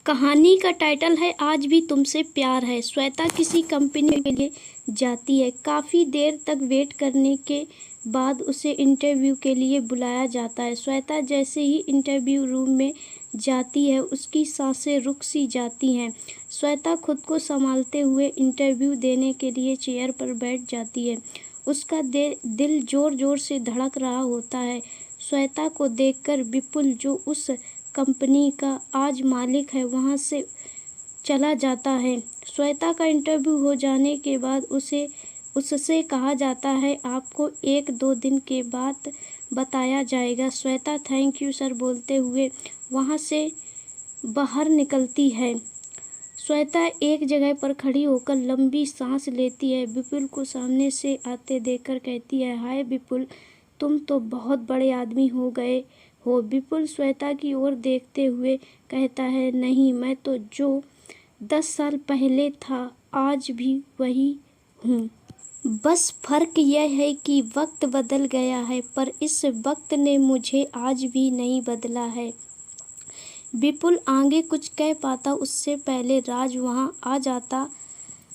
कहानी का टाइटल है आज भी तुमसे प्यार है। श्वेता किसी कंपनी के लिए जाती है। काफ़ी देर तक वेट करने के बाद उसे इंटरव्यू के लिए बुलाया जाता है। श्वेता जैसे ही इंटरव्यू रूम में जाती है उसकी सांसें रुक सी जाती हैं। श्वेता खुद को संभालते हुए इंटरव्यू देने के लिए चेयर पर बैठ जाती है। उसका दिल ज़ोर ज़ोर से धड़क रहा होता है। श्वेता को देखकर विपुल, जो उस कंपनी का आज मालिक है, वहाँ से चला जाता है। श्वेता का इंटरव्यू हो जाने के बाद उससे कहा जाता है आपको 1-2 दिन के बाद बताया जाएगा। श्वेता थैंक यू सर बोलते हुए वहाँ से बाहर निकलती है। श्वेता एक जगह पर खड़ी होकर लंबी सांस लेती है। विपुल को सामने से आते देखकर कहती है, हाय विपुल, तुम तो बहुत बड़े आदमी हो गए हो। विपुल श्वेता की ओर देखते हुए कहता है, नहीं, मैं तो जो 10 साल पहले था आज भी वही हूँ। बस फर्क यह है कि वक्त बदल गया है, पर इस वक्त ने मुझे आज भी नहीं बदला है। विपुल आगे कुछ कह पाता उससे पहले राज वहाँ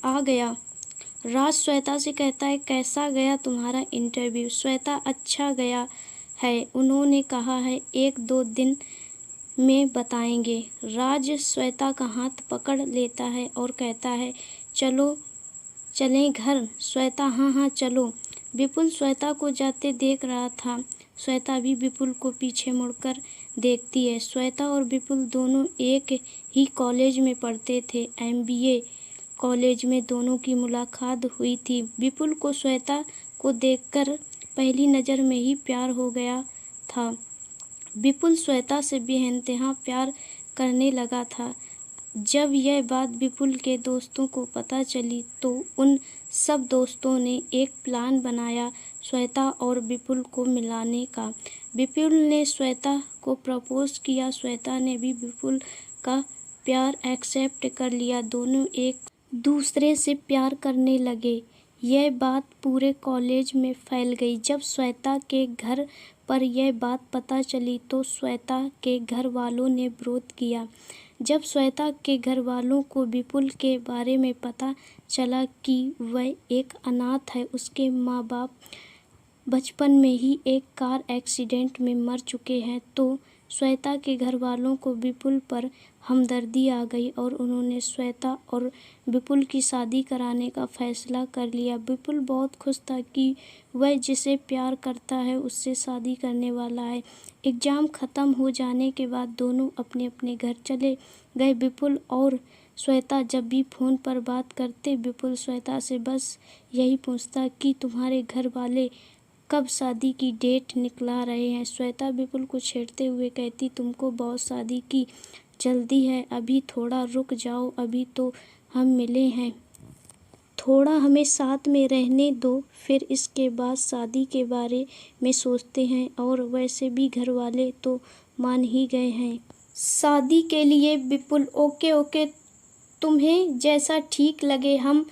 आ गया। राज श्वेता से कहता है, कैसा गया तुम्हारा इंटरव्यू? श्वेता, अच्छा गया है, उन्होंने कहा है 1-2 दिन में बताएंगे। राज श्वेता का हाथ पकड़ लेता है और कहता है, चलो चलें घर? श्वेता, हाँ हाँ चलो। विपुल श्वेता को जाते देख रहा था। श्वेता भी विपुल को पीछे मुड़कर देखती है। श्वेता और विपुल दोनों एक ही कॉलेज में पढ़ते थे, MBA कॉलेज में दोनों की मुलाकात हुई थी। विपुल को श्वेता को देखकर पहली नज़र में ही प्यार हो गया था। विपुल श्वेता से बेइंतहा प्यार करने लगा था। जब यह बात विपुल के दोस्तों को पता चली तो उन सब दोस्तों ने एक प्लान बनाया श्वेता और विपुल को मिलाने का। विपुल ने श्वेता को प्रपोज किया। श्वेता ने भी विपुल का प्यार एक्सेप्ट कर लिया। दोनों एक दूसरे से प्यार करने लगे। यह बात पूरे कॉलेज में फैल गई। जब श्वेता के घर पर यह बात पता चली तो श्वेता के घर वालों ने विरोध किया। जब श्वेता के घर वालों को विपुल के बारे में पता चला कि वह एक अनाथ है, उसके माँ बाप बचपन में ही एक कार एक्सीडेंट में मर चुके हैं, तो श्वेता के घर वालों को विपुल पर हमदर्दी आ गई और उन्होंने श्वेता और विपुल की शादी कराने का फैसला कर लिया। विपुल बहुत खुश था कि वह जिसे प्यार करता है उससे शादी करने वाला है। एग्ज़ाम ख़त्म हो जाने के बाद दोनों अपने अपने घर चले गए। विपुल और श्वेता जब भी फ़ोन पर बात करते, विपुल श्वेता से बस यही पूछता कि तुम्हारे घर वाले कब शादी की डेट निकला रहे हैं। श्वेता विपुल को छेड़ते हुए कहती, तुमको बहुत शादी की जल्दी है, अभी थोड़ा रुक जाओ, अभी तो हम मिले हैं, थोड़ा हमें साथ में रहने दो, फिर इसके बाद शादी के बारे में सोचते हैं। और वैसे भी घर वाले तो मान ही गए हैं शादी के लिए। विपुल, ओके ओके, तुम्हें जैसा ठीक लगे हम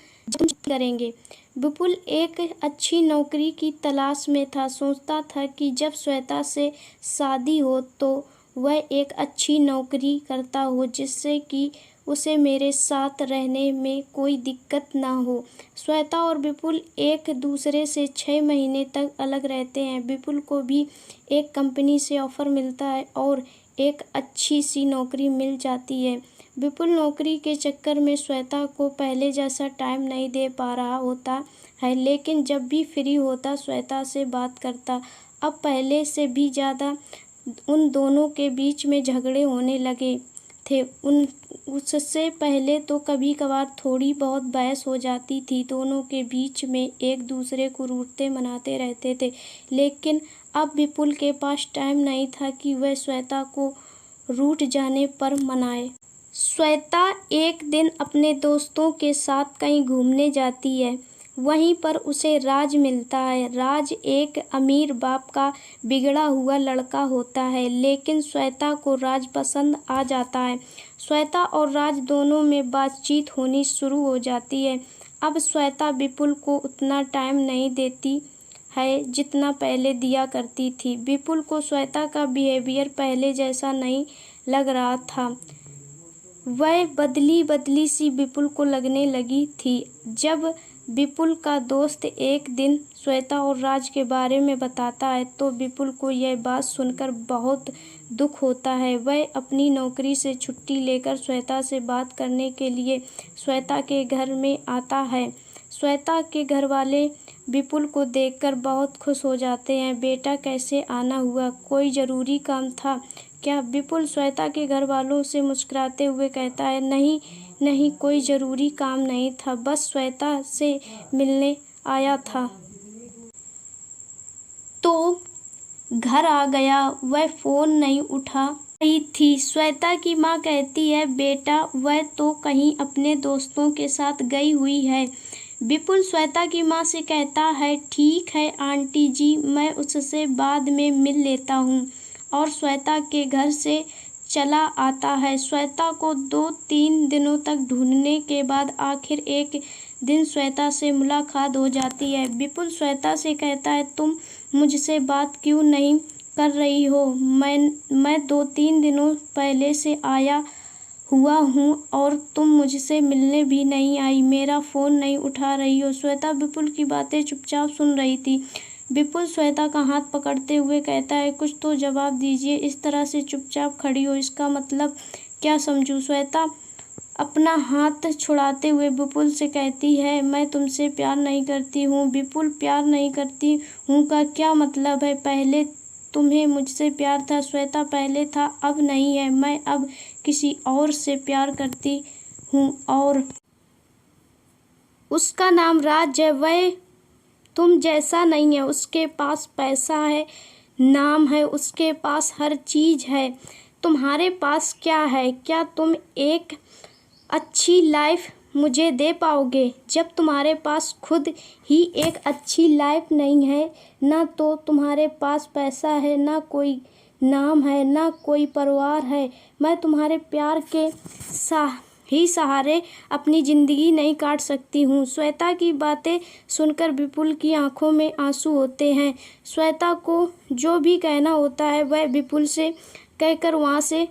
करेंगे। विपुल एक अच्छी नौकरी की तलाश में था। सोचता था कि जब श्वेता से शादी हो तो वह एक अच्छी नौकरी करता हो जिससे कि उसे मेरे साथ रहने में कोई दिक्कत ना हो। श्वेता और विपुल एक दूसरे से 6 महीने तक अलग रहते हैं। विपुल को भी एक कंपनी से ऑफ़र मिलता है और एक अच्छी सी नौकरी मिल जाती है। विपुल नौकरी के चक्कर में श्वेता को पहले जैसा टाइम नहीं दे पा रहा होता है, लेकिन जब भी फ्री होता श्वेता से बात करता। अब पहले से भी ज़्यादा उन दोनों के बीच में झगड़े होने लगे थे। उससे पहले तो कभी कभार थोड़ी बहुत बहस हो जाती थी। दोनों के बीच में एक दूसरे को रूठते मनाते रहते थे, लेकिन अब विपुल के पास टाइम नहीं था कि वह श्वेता को रूठ जाने पर मनाए। श्वेता एक दिन अपने दोस्तों के साथ कहीं घूमने जाती है। वहीं पर उसे राज मिलता है। राज एक अमीर बाप का बिगड़ा हुआ लड़का होता है, लेकिन श्वेता को राज पसंद आ जाता है। श्वेता और राज दोनों में बातचीत होनी शुरू हो जाती है। अब श्वेता विपुल को उतना टाइम नहीं देती है जितना पहले दिया करती थी। विपुल को श्वेता का बिहेवियर पहले जैसा नहीं लग रहा था। वह बदली बदली सी विपुल को लगने लगी थी। जब विपुल का दोस्त एक दिन श्वेता और राज के बारे में बताता है तो विपुल को यह बात सुनकर बहुत दुख होता है। वह अपनी नौकरी से छुट्टी लेकर श्वेता से बात करने के लिए श्वेता के घर में आता है। श्वेता के घरवाले विपुल को देखकर बहुत खुश हो जाते हैं। बेटा कैसे आना हुआ, कोई ज़रूरी काम था क्या? विपुल श्वेता के घर वालों से मुस्कुराते हुए कहता है, नहीं नहीं, कोई ज़रूरी काम नहीं था, बस श्वेता से मिलने आया था तो घर आ गया। वह फ़ोन नहीं उठा रही थी। श्वेता की माँ कहती है, बेटा वह तो कहीं अपने दोस्तों के साथ गई हुई है। विपुल श्वेता की माँ से कहता है, ठीक है आंटी जी, मैं उससे बाद में मिल लेता हूँ, और श्वेता के घर से चला आता है। श्वेता को 2-3 दिनों तक ढूंढने के बाद आखिर एक दिन श्वेता से मुलाकात हो जाती है। विपुल श्वेता से कहता है, तुम मुझसे बात क्यों नहीं कर रही हो? मैं 2-3 दिनों पहले से आया हुआ हूँ और तुम मुझसे मिलने भी नहीं आई, मेरा फ़ोन नहीं उठा रही हो। श्वेता विपुल की बातें चुपचाप सुन रही थी। विपुल श्वेता का हाथ पकड़ते हुए कहता है, कुछ तो जवाब दीजिए, इस तरह से चुपचाप खड़ी हो, इसका मतलब क्या समझूं? श्वेता अपना हाथ छुड़ाते हुए विपुल से कहती है, मैं तुमसे प्यार नहीं करती हूँ। विपुल, प्यार नहीं करती हूँ का क्या मतलब है? पहले तुम्हें मुझसे प्यार था श्वेता, पहले था, अब नहीं है। मैं अब किसी और से प्यार करती हूँ और उसका नाम राज है। वह तुम जैसा नहीं है, उसके पास पैसा है, नाम है, उसके पास हर चीज़ है। तुम्हारे पास क्या है? क्या तुम एक अच्छी लाइफ मुझे दे पाओगे जब तुम्हारे पास खुद ही एक अच्छी लाइफ नहीं है? ना तो तुम्हारे पास पैसा है, ना कोई नाम है, ना कोई परिवार है। मैं तुम्हारे प्यार के सहारे अपनी ज़िंदगी नहीं काट सकती हूँ। श्वेता की बातें सुनकर विपुल की आंखों में आंसू होते हैं। श्वेता को जो भी कहना होता है वह विपुल से कहकर वहाँ से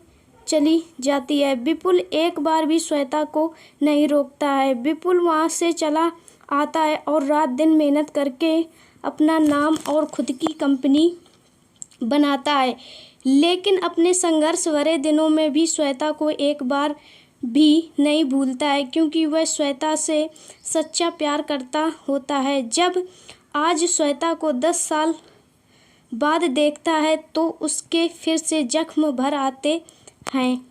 चली जाती है। विपुल एक बार भी श्वेता को नहीं रोकता है। विपुल वहाँ से चला आता है और रात दिन मेहनत करके अपना नाम और खुद की कंपनी बनाता है, लेकिन अपने संघर्ष भरे दिनों में भी श्वेता को एक बार भी नहीं भूलता है, क्योंकि वह श्वेता से सच्चा प्यार करता होता है। जब आज श्वेता को 10 साल बाद देखता है तो उसके फिर से जख्म भर आते हैं।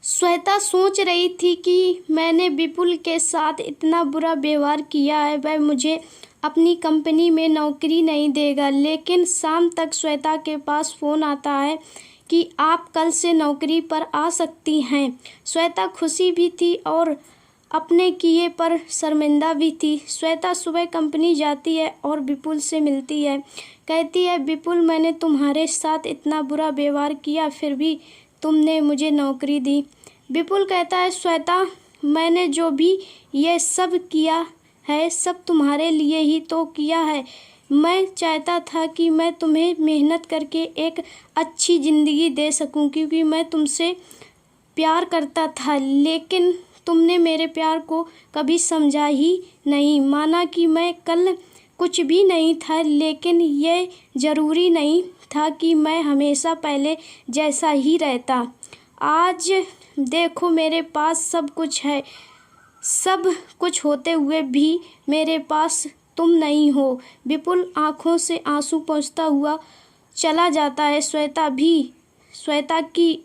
श्वेता सोच रही थी कि मैंने विपुल के साथ इतना बुरा व्यवहार किया है, वह मुझे अपनी कंपनी में नौकरी नहीं देगा। लेकिन शाम तक श्वेता के पास फ़ोन आता है कि आप कल से नौकरी पर आ सकती हैं। श्वेता खुशी भी थी और अपने किए पर शर्मिंदा भी थी। श्वेता सुबह कंपनी जाती है और विपुल से मिलती है। कहती है, विपुल, मैंने तुम्हारे साथ इतना बुरा व्यवहार किया, फिर भी तुमने मुझे नौकरी दी। विपुल कहता है, श्वेता, मैंने जो भी ये सब किया है सब तुम्हारे लिए ही तो किया है। मैं चाहता था कि मैं तुम्हें मेहनत करके एक अच्छी ज़िंदगी दे सकूं, क्योंकि मैं तुमसे प्यार करता था, लेकिन तुमने मेरे प्यार को कभी समझा ही नहीं। माना कि मैं कल कुछ भी नहीं था, लेकिन ये ज़रूरी नहीं था कि मैं हमेशा पहले जैसा ही रहता। आज देखो, मेरे पास सब कुछ है। सब कुछ होते हुए भी मेरे पास तुम नहीं हो। विपुल आंखों से आंसू पोंछता हुआ चला जाता है। श्वेता की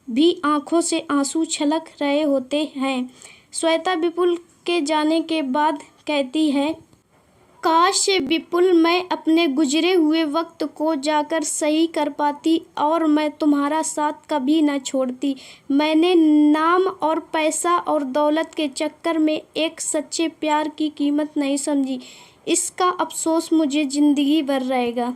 भी आंखों से आंसू छलक रहे होते हैं। श्वेता विपुल के जाने के बाद कहती है, काश विपुल, मैं अपने गुजरे हुए वक्त को जाकर सही कर पाती और मैं तुम्हारा साथ कभी न छोड़ती। मैंने नाम और पैसा और दौलत के चक्कर में एक सच्चे प्यार की कीमत नहीं समझी। इसका अफसोस मुझे ज़िंदगी भर रहेगा।